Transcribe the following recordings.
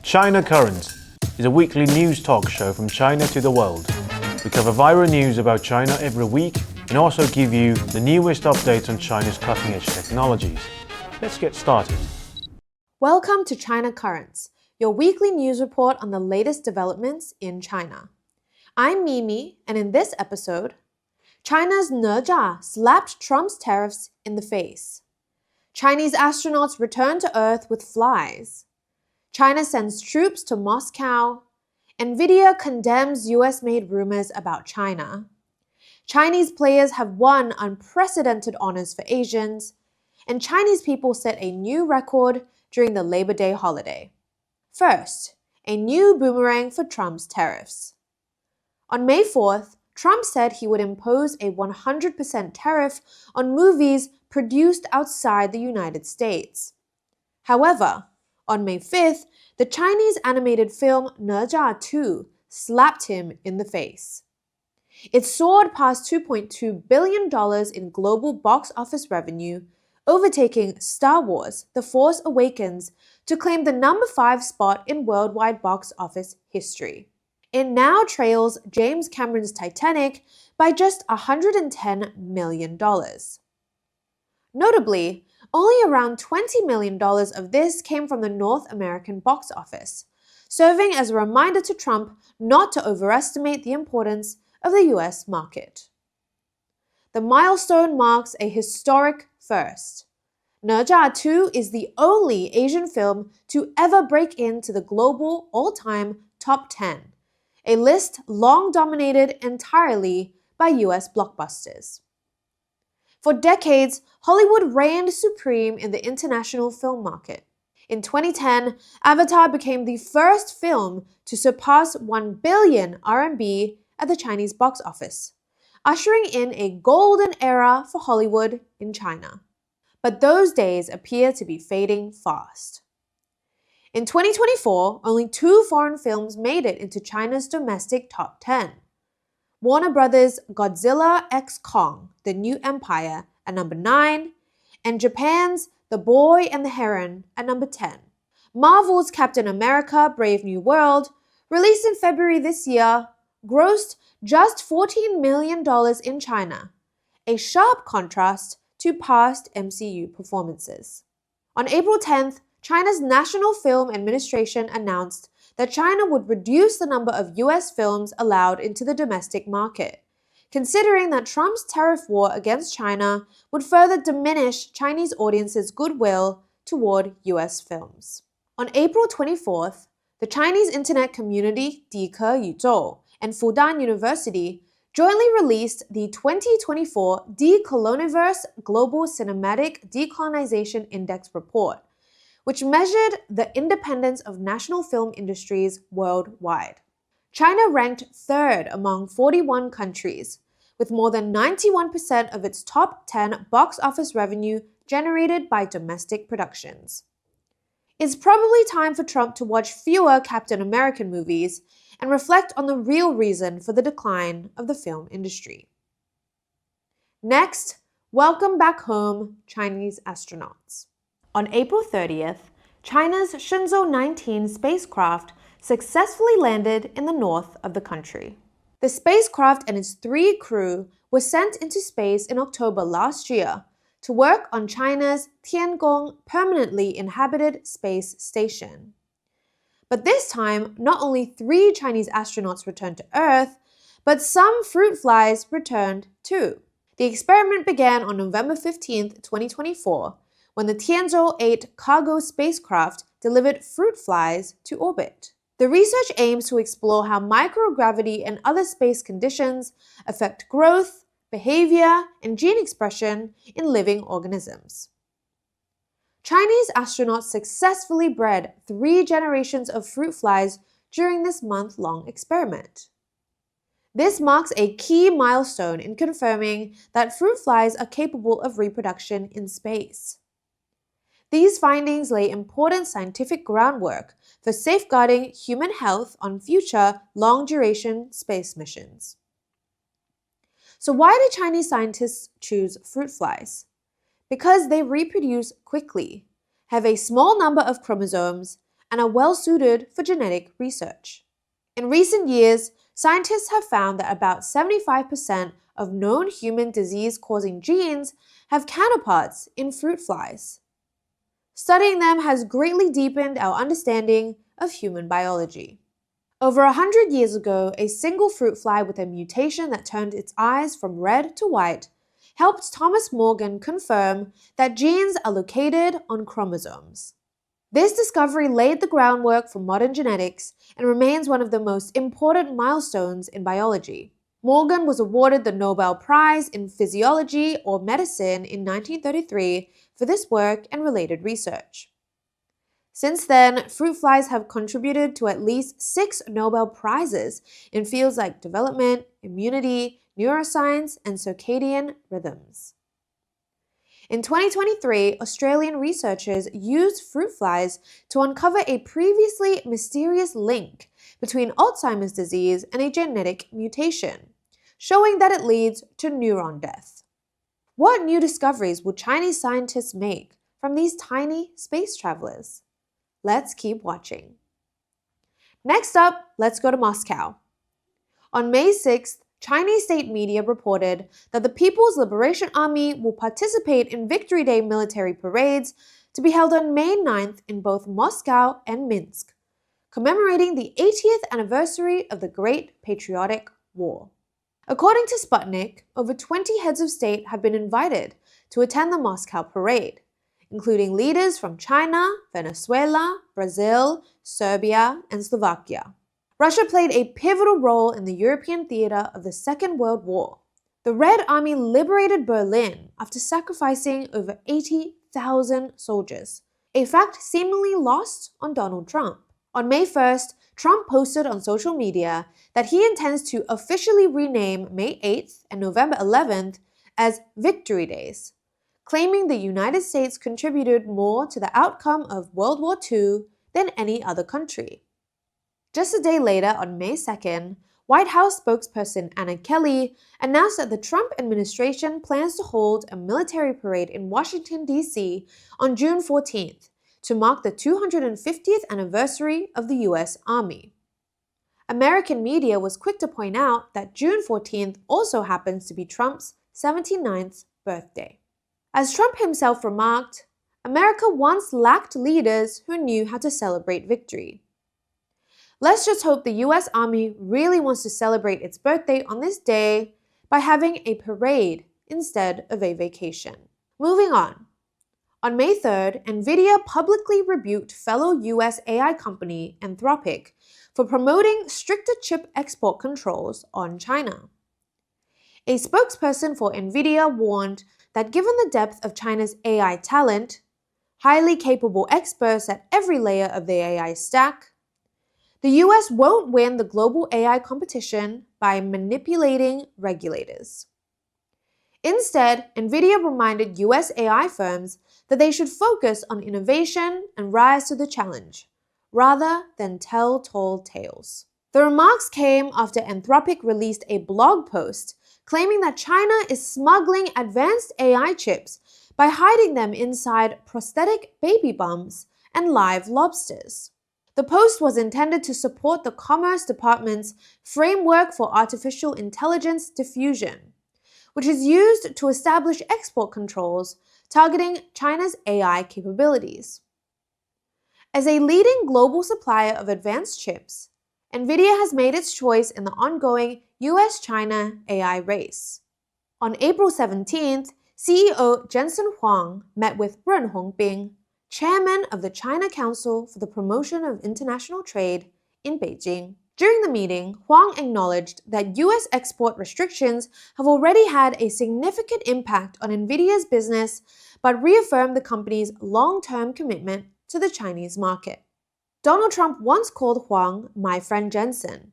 China Currents is a weekly news talk show from China to the world. We cover viral news about China every week and also give you the newest updates on China's cutting-edge technologies. Let's get started. Welcome to China Currents, your weekly news report on the latest developments in China. I'm Mimi, and in this episode, China's Nvidia slapped Trump's tariffs in the face. Chinese astronauts return to Earth with flies. China sends troops to Moscow. Nvidia condemns US-made rumors about China. Chinese players have won unprecedented honors for Asians. And Chinese people set a new record during the Labor Day holiday. First, a new boomerang for Trump's tariffs. On May 4th, Trump said he would impose a 100% tariff on movies produced outside the United States. However, on May 5th, the Chinese animated film Nvidia 2 slapped him in the face. It soared past $2.2 billion in global box office revenue, overtaking Star Wars: The Force Awakens to claim the number 5 spot in worldwide box office history. It now trails James Cameron's Titanic by just $110 million. Notably, only around $20 million of this came from the North American box office, serving as a reminder to Trump not to overestimate the importance of the US market. The milestone marks a historic first. Nvidia 2 is the only Asian film to ever break into the global all-time top 10, a list long dominated entirely by US blockbusters. For decades, Hollywood reigned supreme in the international film market. In 2010, Avatar became the first film to surpass 1 billion RMB at the Chinese box office, ushering in a golden era for Hollywood in China. But those days appear to be fading fast. In 2024, only 2 foreign films made it into China's domestic top 10. Warner Brothers' Godzilla x Kong: The New Empire at number 9, and Japan's The Boy and the Heron at number 10. Marvel's Captain America: Brave New World, released in February this year, grossed just $14 million in China, a sharp contrast to past MCU performances. On April 10th, China's National Film Administration announced that China would reduce the number of US films allowed into the domestic market, considering that Trump's tariff war against China would further diminish Chinese audiences' goodwill toward US films. On April 24th, the Chinese internet community Dike Yuzhou and Fudan University jointly released the 2024 Decoloniverse Global Cinematic Decolonization Index report, which measured the independence of national film industries worldwide. China ranked 3rd among 41 countries, with more than 91% of its top 10 box office revenue generated by domestic productions. It's probably time for Trump to watch fewer Captain American movies and reflect on the real reason for the decline of the film industry. Next, welcome back home, Chinese astronauts. On April 30th, China's Shenzhou 19 spacecraft successfully landed in the north of the country. The spacecraft and its 3 crew were sent into space in October last year to work on China's Tiangong permanently inhabited space station. But this time, not only 3 Chinese astronauts returned to Earth, but some fruit flies returned too. The experiment began on November 15th, 2024, when the Tianzhou 8 cargo spacecraft delivered fruit flies to orbit. The research aims to explore how microgravity and other space conditions affect growth, behavior, and gene expression in living organisms. Chinese astronauts successfully bred 3 generations of fruit flies during this month-long experiment. This marks a key milestone in confirming that fruit flies are capable of reproduction in space. These findings lay important scientific groundwork for safeguarding human health on future long-duration space missions. So why do Chinese scientists choose fruit flies? Because they reproduce quickly, have a small number of chromosomes, and are well suited for genetic research. In recent years, scientists have found that about 75% of known human disease-causing genes have counterparts in fruit flies. Studying them has greatly deepened our understanding of human biology. Over 100 years ago, a single fruit fly with a mutation that turned its eyes from red to white helped Thomas Morgan confirm that genes are located on chromosomes. This discovery laid the groundwork for modern genetics and remains one of the most important milestones in biology. Morgan was awarded the Nobel Prize in Physiology or Medicine in 1933 for this work and related research. Since then, fruit flies have contributed to at least 6 Nobel Prizes in fields like development, immunity, neuroscience, and circadian rhythms. In 2023, Australian researchers used fruit flies to uncover a previously mysterious link between Alzheimer's disease and a genetic mutation, showing that it leads to neuron death. What new discoveries will Chinese scientists make from these tiny space travelers? Let's keep watching. Next up, let's go to Moscow. On May 6th, Chinese state media reported that the People's Liberation Army will participate in Victory Day military parades to be held on May 9th in both Moscow and Minsk, commemorating the 80th anniversary of the Great Patriotic War. According to Sputnik, over 20 heads of state have been invited to attend the Moscow parade, including leaders from China, Venezuela, Brazil, Serbia, and Slovakia. Russia played a pivotal role in the European theater of the Second World War. The Red Army liberated Berlin after sacrificing over 80,000 soldiers, a fact seemingly lost on Donald Trump. On May 1st, Trump posted on social media that he intends to officially rename May 8th and November 11th as Victory Days, claiming the United States contributed more to the outcome of World War II than any other country. Just a day later, on May 2nd, White House spokesperson Anna Kelly announced that the Trump administration plans to hold a military parade in Washington, D.C. on June 14th to mark the 250th anniversary of the U.S. Army. American media was quick to point out that June 14th also happens to be Trump's 79th birthday. As Trump himself remarked, America once lacked leaders who knew how to celebrate victory. Let's just hope the US Army really wants to celebrate its birthday on this day by having a parade instead of a vacation. Moving on. On May 3rd, Nvidia publicly rebuked fellow US AI company Anthropic for promoting stricter chip export controls on China. A spokesperson for Nvidia warned that given the depth of China's AI talent, highly capable experts at every layer of the AI stack, the US won't win the global AI competition by manipulating regulators. Instead, Nvidia reminded US AI firms that they should focus on innovation and rise to the challenge, rather than tell tall tales. The remarks came after Anthropic released a blog post claiming that China is smuggling advanced AI chips by hiding them inside prosthetic baby bumps and live lobsters. The post was intended to support the Commerce Department's Framework for Artificial Intelligence Diffusion, which is used to establish export controls targeting China's AI capabilities. As a leading global supplier of advanced chips, Nvidia has made its choice in the ongoing US-China AI race. On April 17th, CEO Jensen Huang met with Ren Hongbin, chairman of the China Council for the Promotion of International Trade, in Beijing. During the meeting, Huang acknowledged that US export restrictions have already had a significant impact on Nvidia's business, but reaffirmed the company's long-term commitment to the Chinese market. Donald Trump once called Huang "my friend Jensen,"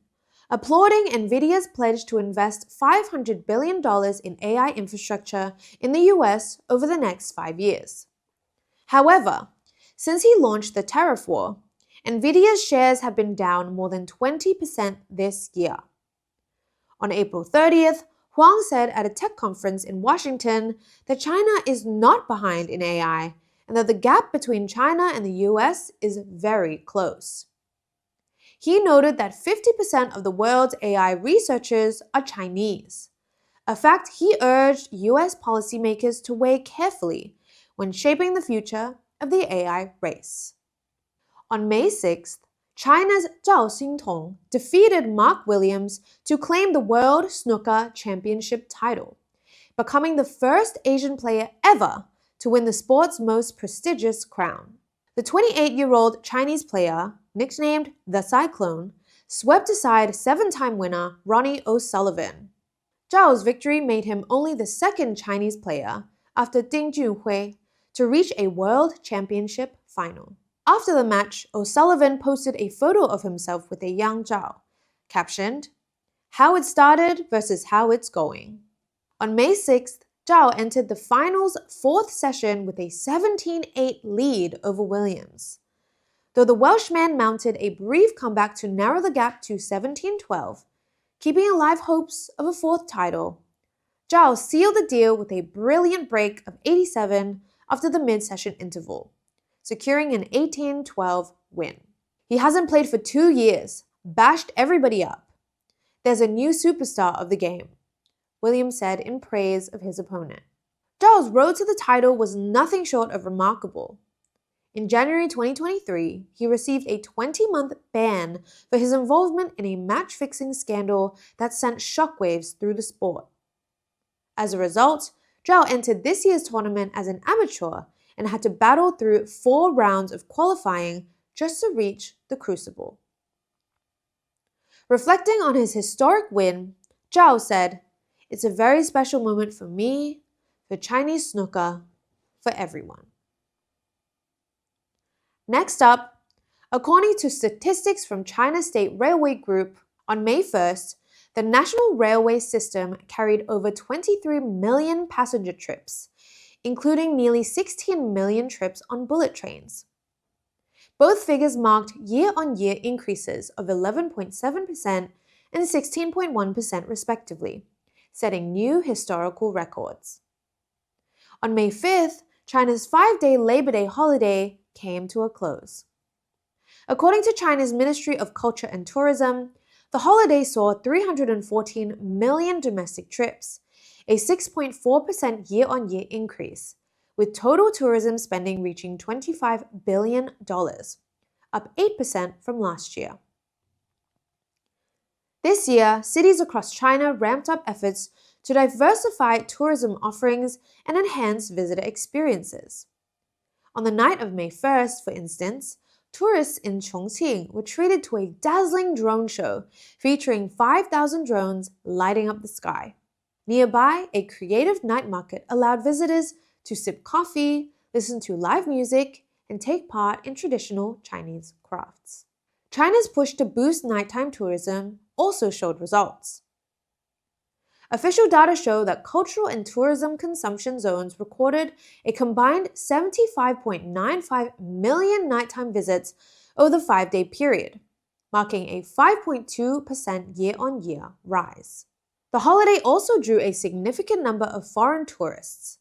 applauding Nvidia's pledge to invest $500 billion in AI infrastructure in the US over the next 5 years. However, since he launched the tariff war, Nvidia's shares have been down more than 20% this year. On April 30th, Huang said at a tech conference in Washington that China is not behind in AI and that the gap between China and the US is very close. He noted that 50% of the world's AI researchers are Chinese, a fact he urged US policymakers to weigh carefully when shaping the future of the AI race. On May 6th, China's Zhao Xintong defeated Mark Williams to claim the World Snooker Championship title, becoming the first Asian player ever to win the sport's most prestigious crown. The 28-year-old Chinese player, nicknamed the Cyclone, swept aside seven-time winner Ronnie O'Sullivan. Zhao's victory made him only the second Chinese player, after Ding Junhui, to reach a World Championship final. After the match, O'Sullivan posted a photo of himself with a young Zhao, captioned, "How it started versus how it's going." On May 6th, Zhao entered the finals' fourth session with a 17-8 lead over Williams. Though the Welshman mounted a brief comeback to narrow the gap to 17-12, keeping alive hopes of a fourth title, Zhao sealed the deal with a brilliant break of 87 after the mid-session interval, securing an 18-12 win. He hasn't played for 2 years, bashed everybody up. There's a new superstar of the game, Williams said in praise of his opponent. Zhao's road to the title was nothing short of remarkable. In January 2023, he received a 20-month ban for his involvement in a match-fixing scandal that sent shockwaves through the sport. As a result, Zhao entered this year's tournament as an amateur and had to battle through 4 rounds of qualifying just to reach the crucible. Reflecting on his historic win, Zhao said, "It's a very special moment for me, for Chinese snooker, for everyone." Next up, according to statistics from China State Railway Group, on May 1st, the national railway system carried over 23 million passenger trips, including nearly 16 million trips on bullet trains. Both figures marked year-on-year increases of 11.7% and 16.1% respectively, setting new historical records. On May 5th, China's 5-day Labor Day holiday came to a close. According to China's Ministry of Culture and Tourism, the holiday saw 314 million domestic trips, a 6.4% year-on-year increase, with total tourism spending reaching $25 billion, up 8% from last year. This year, cities across China ramped up efforts to diversify tourism offerings and enhance visitor experiences. On the night of May 1st, for instance, tourists in Chongqing were treated to a dazzling drone show featuring 5,000 drones lighting up the sky. Nearby, a creative night market allowed visitors to sip coffee, listen to live music, and take part in traditional Chinese crafts. China's push to boost nighttime tourism also showed results. Official data show that cultural and tourism consumption zones recorded a combined 75.95 million nighttime visits over the 5-day period, marking a 5.2% year-on-year rise. The holiday also drew a significant number of foreign tourists.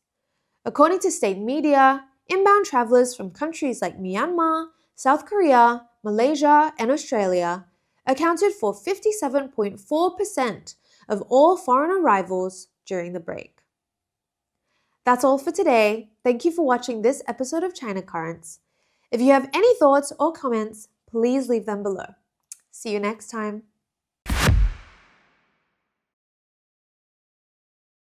According to state media, inbound travelers from countries like Myanmar, South Korea, Malaysia, and Australia accounted for 57.4% of all foreign arrivals during the break. That's all for today. Thank you for watching this episode of China Currents. If you have any thoughts or comments, please leave them below. See you next time.